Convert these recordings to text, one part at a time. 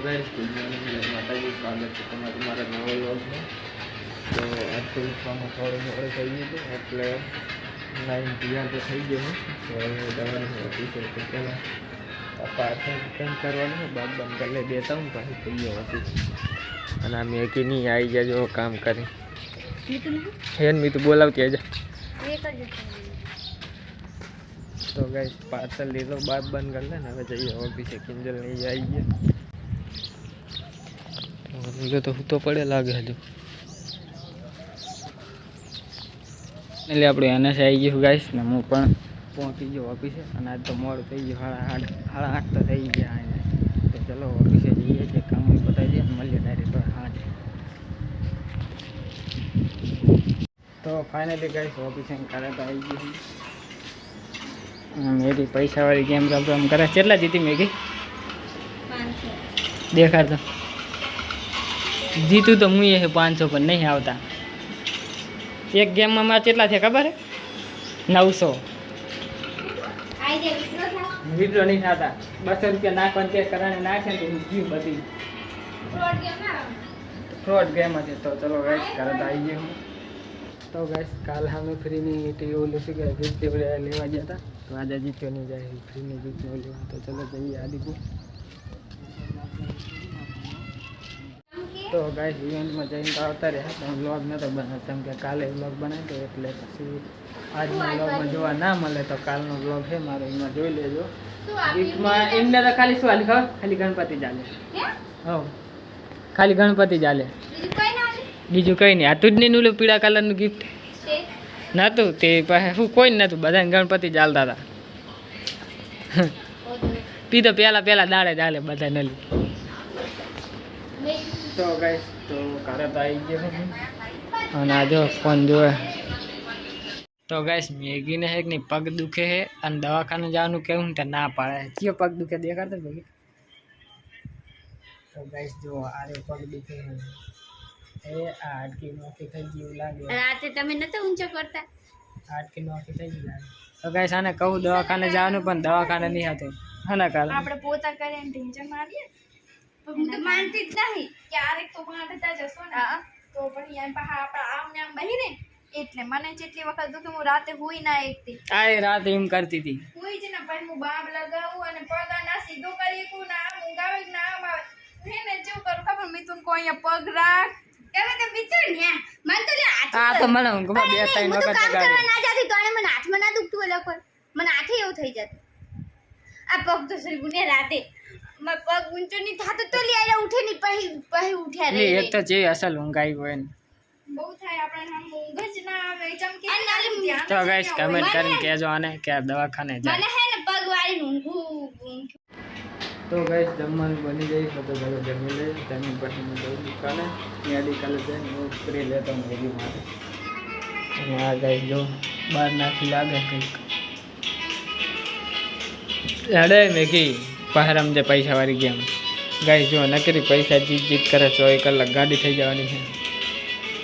Guys good morning जय माता जी स्वागत है तुम्हारे मारा नवा व्लॉग में। तो आज तो ઉઠવામાં થોડું મોડું થઈ ગયું હતું એટલે 9 PM તો થઈ ગયું તો હવે દવાની હતી છે તો પહેલાં પપ્પા કંઈ કરવાનું હોય બાદ બંધ કરી લઈ દેતા હું પછી થઈ ગયો હતી અને આ મેકી નહીં આવી જજો કામ કરી હેન મી તો બોલાવતી આજે તો ગાઈસ પાર્સલ લીધો બાદ બંધ કરી લે ને હવે જઈએ ઓફિસે કિંજલ નહીં આવી ગયા તો હું તો પડે લાગે હજુ એટલે આપણે એને આવી ગયું ગાઈસ ને હું પણ પહોંચી ગયો ઓફિસે અને આજ તો મોડું થઈ ગયું 8:30 તો થઈ ગયા એને તો ચલો ઓફિસે જઈએ જે કામ બતાવી દઈએ મળીએ ડાયરેક્ટ હાજર તો ફાઇનલી ગાઈસ ઓફિસે કરે તો આવી ગયું મેરી પૈસાવાળી ગેમ રમ કરે કેટલા જીતી મેગી 500 દેખાડતો જીતું તો હું એ 500 પણ નહીં આવતા એક ગેમમાં મારે કેટલા છે ખબર હે 900 વિડ્રો નહીં થતા 200 રૂપિયા નાખવાનું ચેક કરવાને નાખે ને તો જીવ બધી ફ્રોડ ગેમ હતી તો ચલો ગાઈસ કરે તો આવી ગયો તો ગાઈસ કાલ અમે ફ્રીની ટીવી ઓલું શું કે ગિફ્ટ લેવા ગયા હતા તો આજે જીત્યો નહીં જાય ફ્રીની ગિફ્ટ લેવા તો ચલો જઈએ આદિપુર તો ગાઈસ ઇવેન્ટમાં જઈને તો આવતા રહ્યા પણ વ્લોગ નહોતો બનાવતો કેમ કે કાલે વ્લોગ બનાવ્યો એટલે પછી આજના વ્લોગમાં જોવા ના મળે તો કાલનો વ્લોગ છે મારો એમાં જોઈ લેજો ગિફ્ટમાં એમને તો ખાલી શું હાલી ખબર ખાલી ગણપતિ ચાલે હો ખાલી ગણપતિ ચાલે બીજું કંઈ નહીં આ તું જ નહીં ઓલું પીળા કલરનું ગિફ્ટ નહોતું તે પાસે શું કોઈ નહોતું બધાને ગણપતિ ચાલતા હતા પી તો પહેલાં દાડે ચાલે બધા નલી તો ગાઈસ તો ઘરે તો આવી ગયો અને આ જો ફોન જોવે તો ગાઈસ મેગીને હે કે નહીં પગ દુખે છે અને દવાખાને જવાનું કેવું તો ના પાડે કયો પગ દુખે દેખાડતો મેગી તો ગાઈસ જો આરે પગ દુખે એ આ હાડકી નોખી થઈ ગયું લાગે રાતે તમે નતો ઊંચો કરતા હાડકી નોખી થઈ ગયું લાગે તો ગાઈસ આને કહું દવાખાને જવાનું પણ દવાખાને નહીં હતું હા કાલે આપણે પોતા કરીને ઢીંચણ મારીએ હું તો માનતી જ નહીં ક્યારેક તો મારતા જશો ને તો પછી એમ પાછા આપણા આમ ને આમ બહી ને એટલે મને જેટલી વખત દુખે હું રાતે હુઈ ના એકતી આ રાતે એમ કરતી હતી હુઈ જ ને પછી હું બાબ લગાવું અને પગ ના સીધો કરી કુ ના આમ ઊંઘાવે ના આમ આવે હે ને જેવું કરું ખબર મિતુન કો અહીંયા પગ રાખ કેમે તે મિતુન ને મન તો લે આ તો મને ઊંઘમાં 2-3 વખત જગાડે ના જાતી તો મને હાથમાં ના દુખતું એટલે કોઈ મને હાથે એવું થઈ જતું આ પગ તો શ્રી ગુને રાતે मैं पग ऊंचो नहीं था तो ले आया उठे नहीं पही उठ्या रे एक तो जे असल ઊંઘ આવી હોય ને બહુ થાય આપણે આમ ઊંઘ જ ના આવે ચમકી ના તો ગાઈસ કમેન્ટ કરીને કહેજો આને કે દવાખાને જાય મને હે ને પગ વાળી ઊંઘ તો ગાઈસ જમવાનું બની ગઈ તો ઘરે જમી લઈ જમીન પછી હું જઉં દુકાને મેડિકલ જઈને હું સ્પ્રે લેતો મેગી માટે અને આ ગાઈસ જો બહાર નાખી લાગે કંઈક અડે મેગી પહારમ જે પૈસાવાળી ગેમ ગાઈસ જો નકરી પૈસા જીત કરે 24 કલાક ગાડી થઈ જવાની છે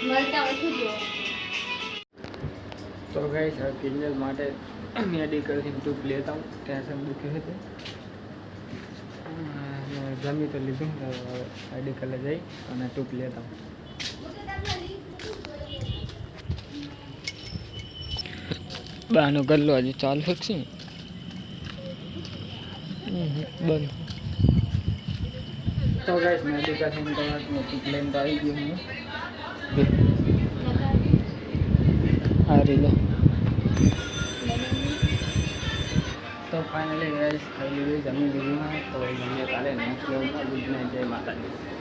મળતા ઓછું જો તો ગાઈસ આ કિંજલ માટે મેડિકલથી ટૂપ લેતા હું ટેન્શન દુખે છે જમી તો લીધું મેડિકલે જઈ અને ટૂપ લેતા હું બાનો ગલ્લો હજી ચાલુ શકશે બંધ તો ગાઈસ મેડિકલ સેન્ટરમાં ટૂપ લઈને આવી ગયો હું આ રીલો તો ફાઇનલી ગાઈસ ખાઈ લીધું જમી લીધું તો જમીએ કાલે નેક્સ્ટ વ્લોગમાં ગુડ નાઇટ જય માતાજી।